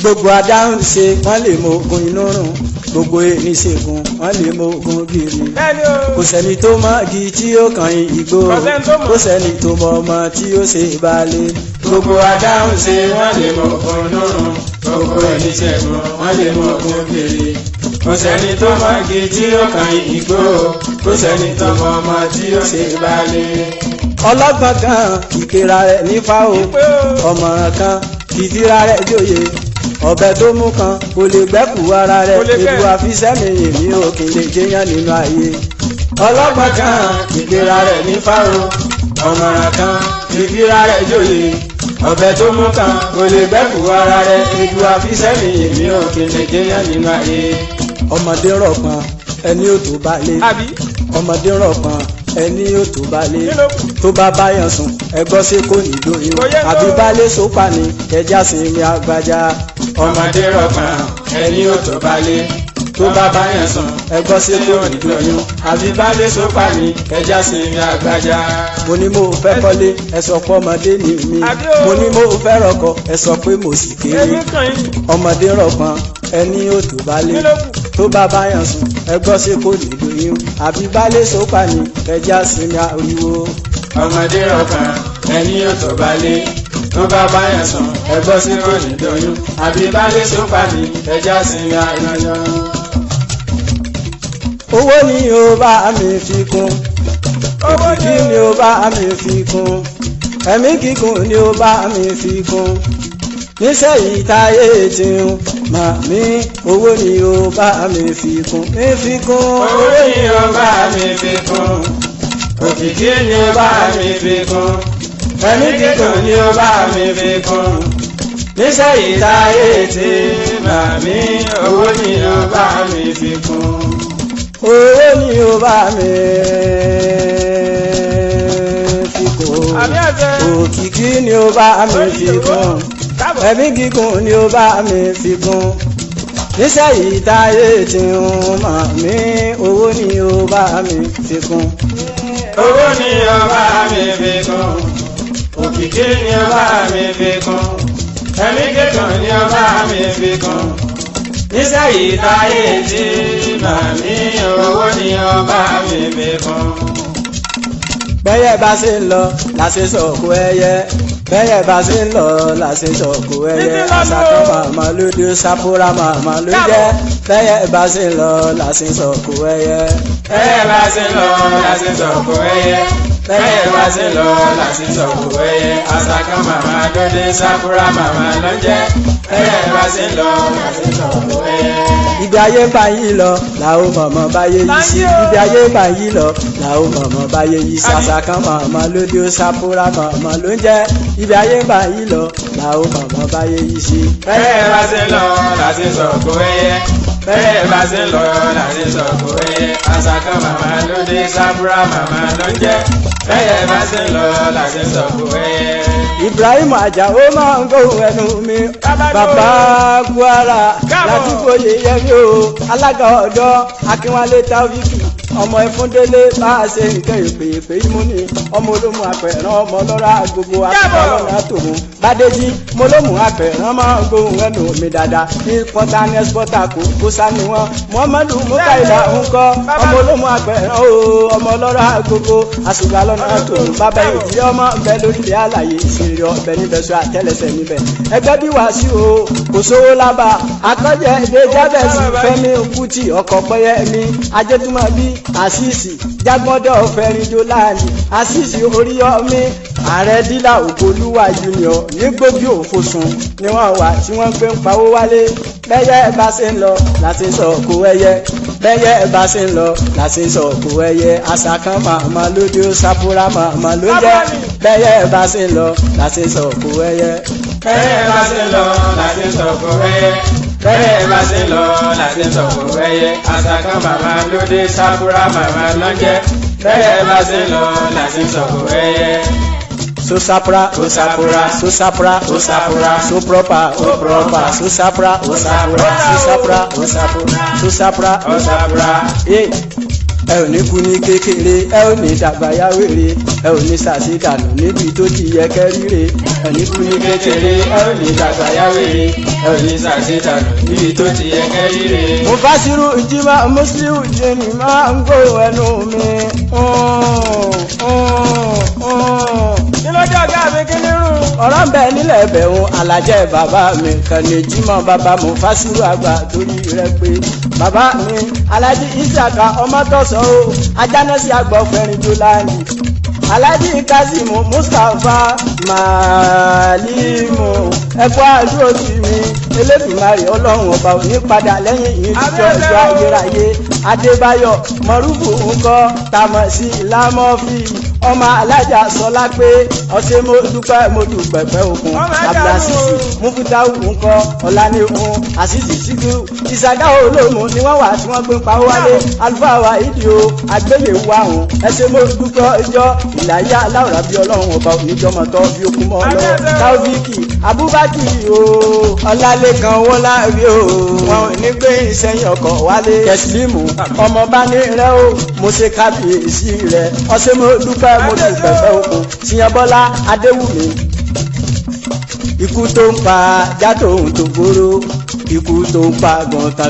gbogbo adáhùn ṣe wọ́n lè mọ ogun inú rùn gbogbo ìníṣègùn wọ́n lè mọ ogun gírí kò sẹ́ni tó mọ igi tí ó kàn igbó kò sẹ́ni tó mọ ọmọ tí ó ṣe balẹ̀ gbogbo adáhùn ṣe wọ́n lè mọ ogun inú rùn gbogbo ìníṣègùn wọ́n lè mọ ogun gírí kò sẹ́ni tó mọ igi tí ó kàn igbó kò sẹ́ni tó mọ ọmọ tí ó ṣe balẹ̀. ọlọ́gbọ́n kan ìpera rẹ̀ nífà o ọ̀mọ̀ràn kan ìdíra rẹ̀ jòyè ọ̀bẹ tó mú kan kò lè gbẹ́kù ara rẹ̀ ewu àfisẹ́mìyàn ní òkè lè jẹyàn nínú ayé. ọlọ́gbọ́n kan ìpera rẹ̀ nífà o ọ̀mọ̀ràn kan ìdíra rẹ̀ jòyè ọ̀bẹ tó mú kan kò lè gbẹ́kù ara rẹ̀ ewu àfisẹ́mìyàn ní òkè lè jẹyàn nínú ayé. ọmọdé rọ̀ pọn ẹni ò tó bá lé ọmọdé rọ̀ pọn ẹni yóò tó balẹ̀ tó bá báyàn sùn ẹgbọ́ sí kò ní lóyún àbí balẹ̀ sópa ní ẹja sinmi àgbàjá. ọmọdé rọ̀pọ̀n ẹni yóò tó balẹ̀ tó bá báyàn sùn ẹgbọ́ sí kò ní lóyún àbí balẹ̀ sópa ní ẹja sinmi àgbàjá. mo ní mo fẹ́ kọ́lé ẹ sọ pé ọmọdé ni mí mo ní mo fẹ́ rọkọ ẹ sọ pé mo sì kéré. ọmọdé rọ̀pọ̀n ẹni yóò tó balẹ̀ tó bá báyàn sùn ẹgbọ́ sí kò ní lóyún àbí balẹ̀ sópa ní ẹja sinmi ariwo. ọmọdé ọkàn ẹni yóò tó balẹ̀ tó bá báyàn sùn ẹgbọ́ sí kò ní lóyún àbí balẹ̀ sópa ní ẹja sinmi ariwo. owó ni ó bá mi fi kún òkìkí ni ó bá mi fi kún ẹ̀mí gígùn ni ó bá mi fi kún níṣẹ́ yìí táyé tí ń màmí owó ni ó bá mi fi kún mi fi kún. owó ni ó bá mi fi kún òkìkí ni ó bá mi fi kún ẹ̀mí gígùn ni ó bá mi fi kún níṣẹ́ yìí táyé tí ń màmí owó ni ó bá mi fi kún. owó ni ó bá mi fi kún òkìkí ni ó bá mi fi kún ẹ̀mí gígùn ni ó bá mi fi kún níṣẹ́ yìí táyé tí ń mọ̀ mí owó ni ó bá mi fi kún. owó ni ó bá mi fi kún òkìkí ni ó bá mi fi kún ẹ̀mí gígùn ni ó bá mi fi kún níṣẹ́ yìí táyé tí ń mọ̀ mí owó ni ó bá mi fi kún. bẹ́yẹ̀ bá ṣe ń lọ láṣẹ sọ̀kò ẹyẹ bẹ́yẹ̀ bá ṣe ń lọ láṣẹ sọ̀kò ẹyẹ àṣàkọ́ màmá lóde sápúrà màmá ló jẹ́ bẹ́yẹ̀ bá ṣe ń lọ láṣẹ sọ̀kò ẹyẹ. bẹ́yẹ̀ bá ṣe ń lọ láṣẹ sọ̀kò ẹyẹ bẹ́yẹ̀ bá ṣe ń lọ láṣẹ sọ̀kò ẹyẹ àṣàkọ́ màmá lóde sápúrà màmá ló jẹ́ bẹ́yẹ̀ bá ṣe ń lọ láṣẹ sọ̀kò ẹyẹ. ibi ayé bá yí lọ làwọn mọ̀mọ́ báyé yí sí ibi ayé bá yí lọ làwọn mọ̀mọ́ báyé yí sí àṣàkọ́ màmá lóde sápúrà màmá ló jẹ́ ibi ayé bá yí lọ làwọn mọ̀mọ́ báyé yí sí. bẹ́ẹ̀ bá ṣe lọ láti sọ̀kò ẹyẹ bẹ́ẹ̀ bá ṣe lọ láti sọ̀kò ẹyẹ àṣàkọ́ màmá lóde sápúrà màmá ló jẹ́ bẹ́ẹ̀ bá ṣe lọ láti sọ̀kò ẹyẹ. Ibrahim Ajao máa ń gbóhùn ẹnu mi bàbá Gwara láti gbòye yẹmi o alága ọ̀dọ́ Akínwálé Taofiki ọmọ Ẹfúndélé bá a ṣe nǹkan ìpè ìmúni ọmọ olómù apẹ̀rán ọmọ ọlọ́rọ̀ gbogbo akọ̀ọ̀lọ́nà tòun Bádéjì mo lómù apẹ̀rán máa ń gbóhùn ẹnu mi dáadáa ní pọ́tà ní ẹ́sìpọ́tà kó sani wọn Muhammadu Mukaila ńkọ́ ọmọ olómù apẹ̀rán o ọmọ ọlọ́rọ̀ gbogbo àṣùgbàlọ́nà tòun bàbá ìdí ọmọ bẹ lórílẹ̀ àlàyé ìṣèrè ọbẹ̀ níbẹ̀ sọ àtẹ́lẹsẹ̀ níbẹ̀ ẹgbẹ́ bí wàá sí o kò sówó lába akọ́jẹ́ èdè jábẹ́sì Fẹ́mi Kútì ọkọ̀ pẹ́yẹ mi ajẹ́túmọ̀bí àṣìṣì jágbọ́dọ̀ fẹ́rinjó láàrin àṣìṣì Oríyọmí ààrẹ dílà Ògbólúwà junior ní gbòógì òfosùn ni wọ́n wà tí wọ́n gbé ń pawó wálé bẹ́yẹ bá ṣe ń lọ láti sọ̀kò ẹyẹ bẹ́yẹ bá ṣe ń lọ láti sọ̀kò ẹyẹ àṣàkàn màmá lóde ó sápúrà màmá ló jẹ́ bẹ́yẹ bá ṣe ń lọ láti sọ̀kò ẹyẹ. bẹ́yẹ bá ṣe ń lọ láti sọ̀kò ẹyẹ bẹ́yẹ bá ṣe ń lọ láti sọ̀kò ẹyẹ àṣàkàn màmá lóde sápúrà màmá ló jẹ́ bẹ́yẹ bá ṣe ń lọ láti sọ̀kò ẹyẹ. So sapra, o sapura, so sapra, o sapura, so proper, o proper, so sapra, o sapura, so sapra, o sapura, so sapra, o sapura. ẹ ò ní kú ní kékeré ẹ ò ní dàgbà yá wèrè ẹ ò ní ṣàṣedànù níbi tó ti yẹ kẹ́ríre ẹ ní kú ní kékeré ẹ ò ní dàgbà yá wèrè ẹ ò ní ṣàṣedànù níbi tó ti yẹ kẹ́ríre. mo fásirú ìjìmá Musiliu jìnnì máa ń gbó ẹnu mi. kí ló dé ọ̀gá mi kí nírú. ọ̀rọ̀ ń bẹ nílẹ̀ ẹ̀bẹ̀hún alájẹ́ bàbá mi kàn ní jímọ̀ bàbá mo fásirú àgbà torí rẹ pé bàbá mi alájí Isiaka ọmọ tọ̀sán o ajánẹ́sí àgbà ọ̀fẹ́rin jọláńdì alájí Kazimu Mustapha Màálímù ẹ̀kọ́ àdúró tì mí Elédùmarè ọlọ́run ọba òní padà lẹ́yìn yìí jọ ìjọ ayérayé Adébáyọ̀ Mọ̀rúfù ńkọ́ tàmọ̀ sí lámọ́fì ọmọ alájà sọlá pé ọtí mo dúpẹ́ pẹ́ òkun abdulhasisi mufutawu ńkọ́ ọ̀làníhun àṣìṣì síkú ìsàgá olóòmù ni wọ́n wà tí wọ́n gbé pa wálé alufáwa ìdí o àgbéyẹ̀wò àrùn ẹsẹ̀ mo dúpẹ́ ìjọ ìlàyà aláwòrán bíi ọlọ́run ọba oníjọmọ̀tọ́ bí okun mọ́ ọlọ́wọ́ táwọ́fíìkì abúbákì o ọlálẹ́kan wọ́n láàrin o wọn ò ní gbé ìsẹ́yìn ọkọ̀ wálé kẹsìlímù ọmọ bá ní rẹ o mo ṣe kábíyèsí rẹ ọsẹ mo dúpẹ́ mo dúpẹ́ pẹ́ òkun Síyánbọ́lá Adéwùmí ikú tó ń pa játòun tó gbóró ikú tó ń pa gọ̀ǹtà.